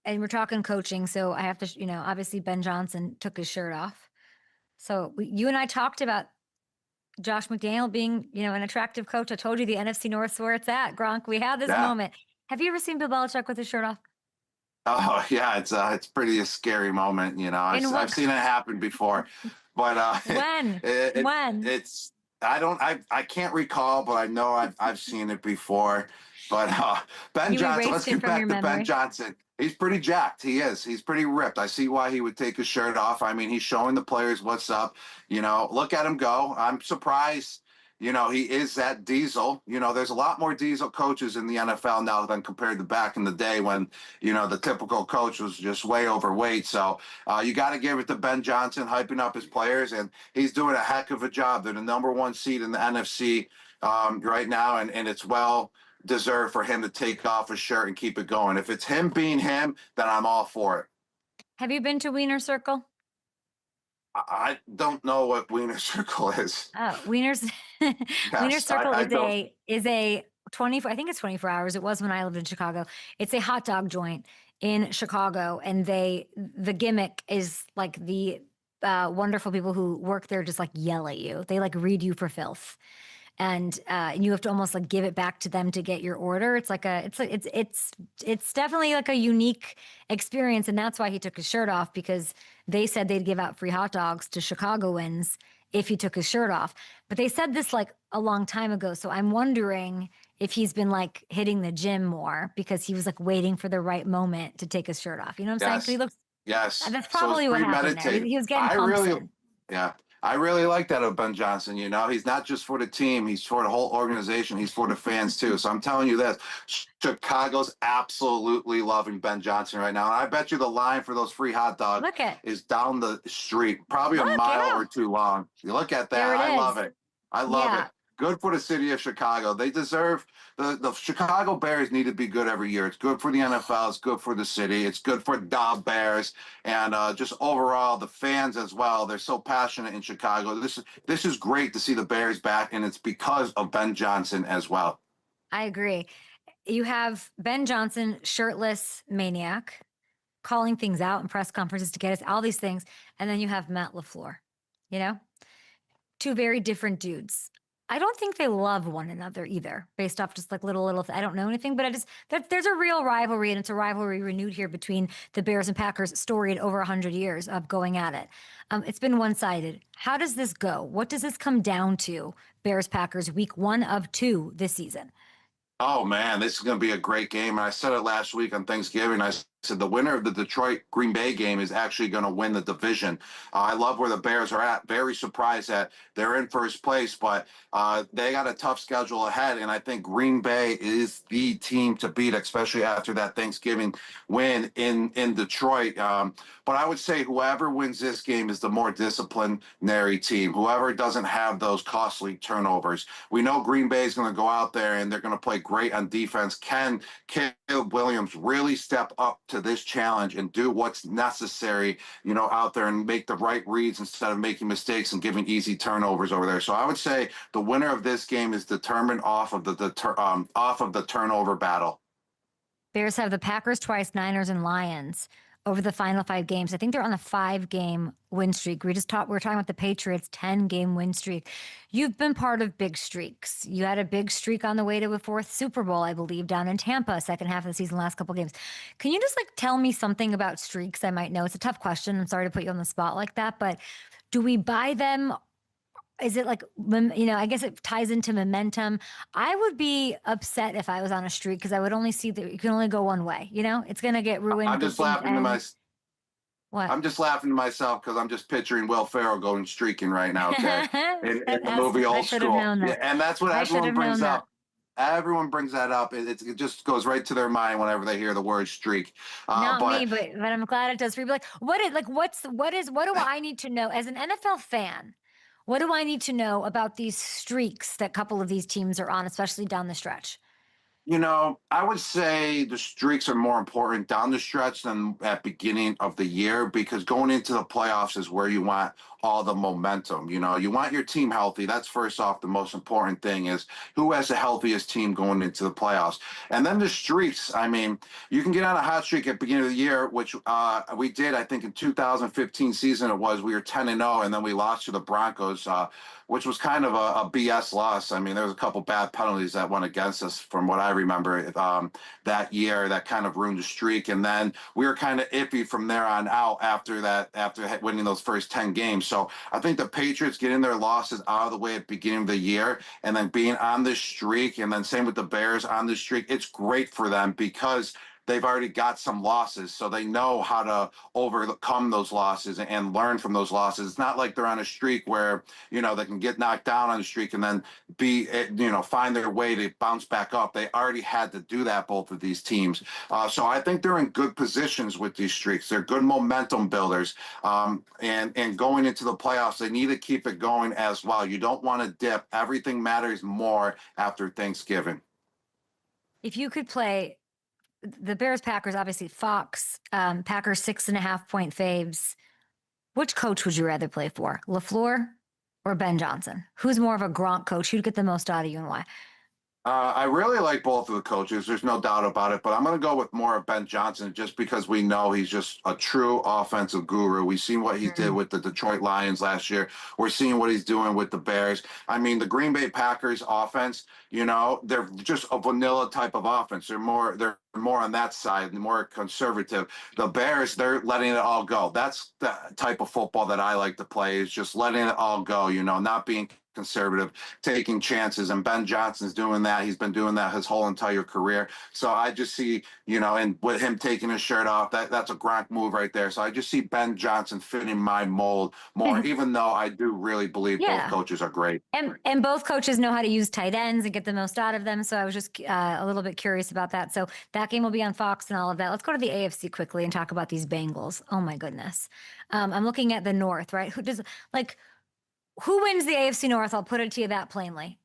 and we're talking coaching, so I have to, obviously Ben Johnson took his shirt off. So you and I talked about Josh McDaniel being, an attractive coach. I told you the NFC North's where it's at, Gronk. We had this Yeah. moment. Have you ever seen Bill Belichick with his shirt off? Oh yeah, it's pretty a scary moment. In I've what? seen it happen before, but When? When? it's I can't recall, but I know I've seen it before. But Ben You Johnson, let's erased it get from your back to Ben memory. Johnson. He's pretty jacked. He is. He's pretty ripped. I see why he would take his shirt off. I mean, he's showing the players what's up. Look at him go. I'm surprised. He is that diesel. There's a lot more diesel coaches in the NFL now than compared to back in the day when, the typical coach was just way overweight. So you got to give it to Ben Johnson hyping up his players, and he's doing a heck of a job. They're the number one seed in the NFC right now, and it's well deserved for him to take off his shirt and keep it going. If it's him being him, then I'm all for it. Have you been to Wiener Circle? I don't know what Wiener Circle is. Oh, Wiener's Wiener Yes, Circle I is don't. a 24, I think it's 24 hours. It was when I lived in Chicago. It's a hot dog joint in Chicago, and the gimmick is like the wonderful people who work there just like yell at you. They like read you for filth. And you have to almost like give it back to them to get your order. It's like it's definitely like a unique experience, and that's why he took his shirt off, because they said they'd give out free hot dogs to Chicagoans if he took his shirt off. But they said this like a long time ago, so I'm wondering if he's been like hitting the gym more because he was like waiting for the right moment to take his shirt off. You know what I'm saying? Because he Yes, looks. yes. That's So it's probably what happened there. premeditated. He was getting I pumps really, in. yeah, I really like that of Ben Johnson. He's not just for the team; he's for the whole organization. He's for the fans too. So I'm telling you this: Chicago's absolutely loving Ben Johnson right now. And I bet you the line for those free hot dogs Look at is down the street, probably a look mile or at two long. You look at that. there it I love is. it. I love Yeah. it. Good for the city of Chicago. They deserve the Chicago Bears need to be good every year. It's good for the NFL. It's good for the city. It's good for the Bears, and just overall the fans as well. They're so passionate in Chicago. This is great to see the Bears back, and it's because of Ben Johnson as well. I agree. You have Ben Johnson, shirtless maniac, calling things out in press conferences to get us all these things. And then you have Matt LaFleur, you know, two very different dudes. I don't think they love one another either, based off just like little. I don't know anything, but there's a real rivalry, and it's a rivalry renewed here between the Bears and Packers, storied over 100 years of going at it. It's been one-sided. How does this go? What does this come down to? Bears Packers, week 1 of 2 this season. Oh man, this is going to be a great game. And I said it last week on Thanksgiving. I said the winner of the Detroit Green Bay game is actually going to win the division. I love where the Bears are at. Very surprised that they're in first place, but they got a tough schedule ahead. And I think Green Bay is the team to beat, especially after that Thanksgiving win in Detroit. But I would say whoever wins this game is the more disciplinary team. Whoever doesn't have those costly turnovers. We know Green Bay is going to go out there and they're going to play great on defense. Can Caleb Williams really step up to this challenge and do what's necessary, out there and make the right reads instead of making mistakes and giving easy turnovers over there? So I would say the winner of this game is determined off of the turnover battle. Bears have the Packers twice, Niners and Lions over the final 5 games. I think they're on a 5-game win streak. We're talking about the Patriots' 10-game win streak. You've been part of big streaks. You had a big streak on the way to a 4th Super Bowl, I believe, down in Tampa, second half of the season, last couple games. Can you just like tell me something about streaks I might know? It's a tough question. I'm sorry to put you on the spot like that, but do we buy them? Is it like, I guess it ties into momentum. I would be upset if I was on a streak because I would only see that you can only go one way. It's going to get ruined. I'm Good just things laughing to end. my What? I'm just laughing to myself because I'm just picturing Will Ferrell going streaking right now, okay? In the movie I Old should have School. known Yeah, that. and that's what I should everyone have brings known that. up. Everyone brings that up. It just goes right to their mind whenever they hear the word streak. Not me, But but I'm glad it does for you. Like, what do I need to know as an NFL fan? What do I need to know about these streaks that couple of these teams are on, especially down the stretch? I would say the streaks are more important down the stretch than at beginning of the year because going into the playoffs is where you want all the momentum. You want your team healthy. That's first off the most important thing is who has the healthiest team going into the playoffs. And then the streaks. I mean, you can get on a hot streak at the beginning of the year, which we did, I think in 2015 season it was. We were 10-0 and then we lost to the Broncos, which was kind of a BS loss. I mean, there was a couple bad penalties that went against us from what I remember that year that kind of ruined the streak. And then we were kind of iffy from there on out after that, after winning those first 10 games. So I think the Patriots getting their losses out of the way at the beginning of the year and then being on this streak, and then same with the Bears on this streak, it's great for them because they've already got some losses, so they know how to overcome those losses and learn from those losses. It's not like they're on a streak where they can get knocked down on the streak and then find their way to bounce back up. They already had to do that, both of these teams. So I think they're in good positions with these streaks. They're good momentum builders, and going into the playoffs, they need to keep it going as well. You don't want to dip. Everything matters more after Thanksgiving. If you could play the Bears Packers, obviously Fox, Packers 6.5-point faves. Which coach would you rather play for, LaFleur or Ben Johnson? Who's more of a Gronk coach? Who'd get the most out of you and why? I really like both of the coaches. There's no doubt about it. But I'm going to go with more of Ben Johnson just because we know he's just a true offensive guru. We've seen what he did with the Detroit Lions last year. We're seeing what he's doing with the Bears. I mean, the Green Bay Packers offense, they're just a vanilla type of offense. They're more on that side, more conservative. The Bears, they're letting it all go. That's the type of football that I like to play, is just letting it all go, not being conservative, taking chances. And Ben Johnson's doing that. He's been doing that his whole entire career. So I just see, and with him taking his shirt off, that's a Gronk move right there. So I just see Ben Johnson fitting my mold more, even though I do really believe both coaches are great. And both coaches know how to use tight ends and get the most out of them. So I was just a little bit curious about that. So that game will be on Fox and all of that. Let's go to the AFC quickly and talk about these Bengals. Oh my goodness. I'm looking at the North, right? Who wins the AFC North? I'll put it to you that plainly.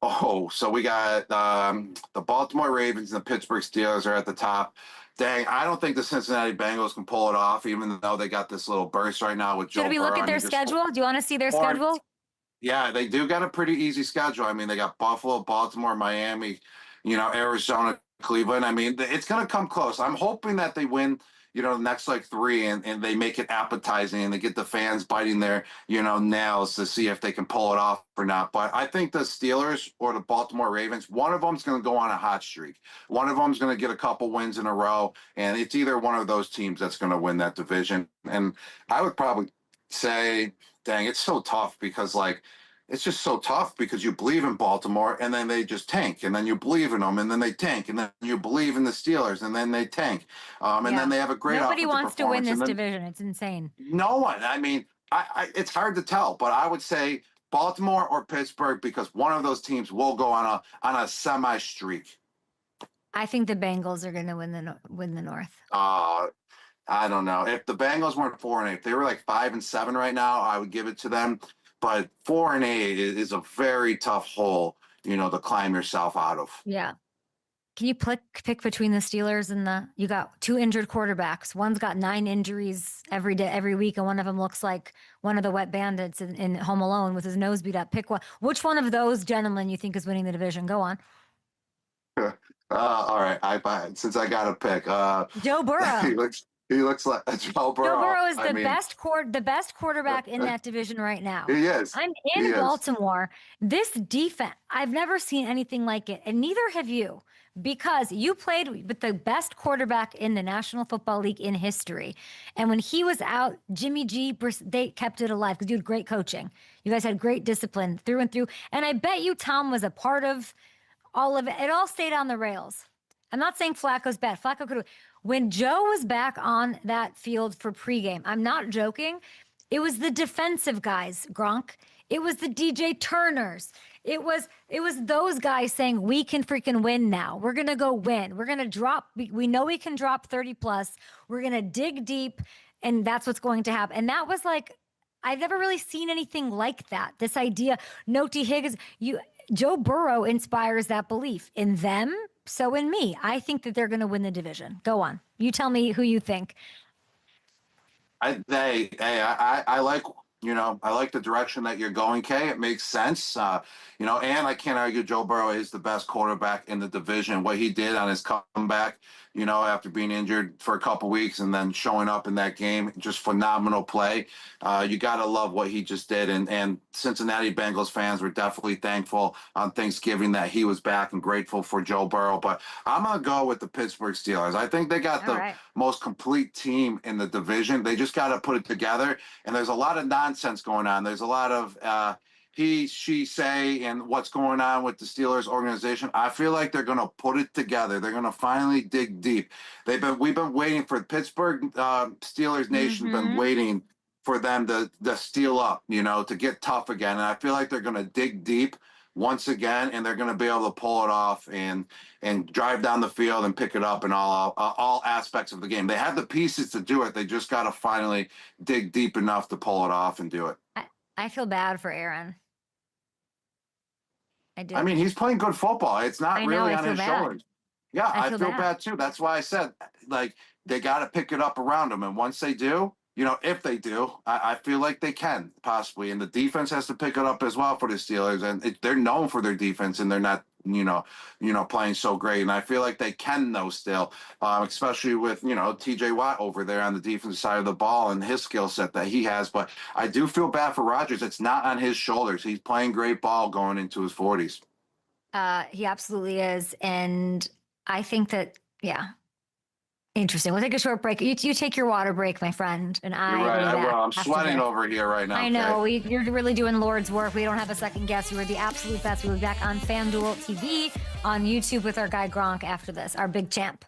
Oh, so we got the Baltimore Ravens and the Pittsburgh Steelers are at the top. Dang, I don't think the Cincinnati Bengals can pull it off, even though they got this little burst right now with Joe Burrow. Should we look at their schedule? Do you want to see their schedule? Yeah, they do got a pretty easy schedule. I mean, they got Buffalo, Baltimore, Miami, Arizona, Cleveland. I mean, it's going to come close. I'm hoping that they win, the next like three, and they make it appetizing and they get the fans biting their, nails to see if they can pull it off or not. But I think the Steelers or the Baltimore Ravens, one of them's going to go on a hot streak. One of them's going to get a couple wins in a row, and it's either one of those teams that's going to win that division. And I would probably say, dang, it's so tough because it's just so tough because you believe in Baltimore and then they just tank, and then you believe in them and then they tank, and then you believe in the Steelers and then they tank, and then they have a great nobody wants to win this then, division. It's insane. No one. I mean, it's hard to tell, but I would say Baltimore or Pittsburgh because one of those teams will go on a semi streak. I think the Bengals are going to win the North. I don't know. If the Bengals weren't 4-8, if they were like 5-7 right now, I would give it to them. But 4-8 is a very tough hole, to climb yourself out of. Yeah. Can you pick between the Steelers and you got two injured quarterbacks. One's got 9 injuries every week, and one of them looks like one of the wet bandits in Home Alone with his nose beat up. Pick one. Which one of those gentlemen you think is winning the division? Go on. All right. Since I got to pick, Joe Burrow. He looks like Joe Burrow. Joe Burrow is the best quarterback in that division right now. He is. I'm in Baltimore. This defense, I've never seen anything like it, and neither have you, because you played with the best quarterback in the National Football League in history. And when he was out, Jimmy G, they kept it alive because you had great coaching. You guys had great discipline through and through. And I bet you Tom was a part of all of it. It all stayed on the rails. I'm not saying Flacco's bad. Flacco could have. When Joe was back on that field for pregame, I'm not joking, it was the defensive guys, Gronk. It was the DJ Turners. It was those guys saying, we can freaking win now. We're going to go win. We're going to drop. We know we can drop 30 plus. We're going to dig deep, and that's what's going to happen. And that was I've never really seen anything like that. This idea, no T. Higgins, Joe Burrow inspires that belief in them. So in me, I think that they're going to win the division. Go on. You tell me who you think. I like, I like the direction that you're going, Kay. It makes sense. And I can't argue Joe Burrow is the best quarterback in the division. What he did on his comeback, after being injured for a couple weeks and then showing up in that game, just phenomenal play. You got to love what he just did. And Cincinnati Bengals fans were definitely thankful on Thanksgiving that he was back and grateful for Joe Burrow. But I'm going to go with the Pittsburgh Steelers. I think they got All the right. most complete team in the division. They just got to put it together. And there's a lot of nonsense going on. There's a lot of he, she, say, and what's going on with the Steelers organization. I feel like they're going to put it together. They're going to finally dig deep. We've been waiting for Pittsburgh Steelers Nation, been Mm-hmm. waiting for them to steal up, to get tough again. And I feel like they're going to dig deep once again, and they're going to be able to pull it off and drive down the field and pick it up in all aspects of the game. They have the pieces to do it. They just got to finally dig deep enough to pull it off and do it. I feel bad for Aaron. I do. I mean, he's playing good football. It's not I know. really I on feel his bad. shoulders. Yeah, I I feel feel bad. bad too. That's why I said, like, they got to pick it up around him. And once they do, if they do, I feel like they can possibly. And the defense has to pick it up as well for the Steelers. And they're known for their defense, and they're not, playing so great. And I feel like they can, though, still, especially with, TJ Watt over there on the defensive side of the ball and his skill set that he has. But I do feel bad for Rodgers. It's not on his shoulders. He's playing great ball going into his 40s. He absolutely is. And I think that, yeah. Interesting. We'll take a short break. You take your water break, my friend, and You're I right. will be I will. back I'm after sweating this. over here right now. I know. You're really doing Lord's work. We don't have a second guess. You were the absolute best. We'll be back on FanDuel TV, on YouTube with our guy Gronk after this, our big champ.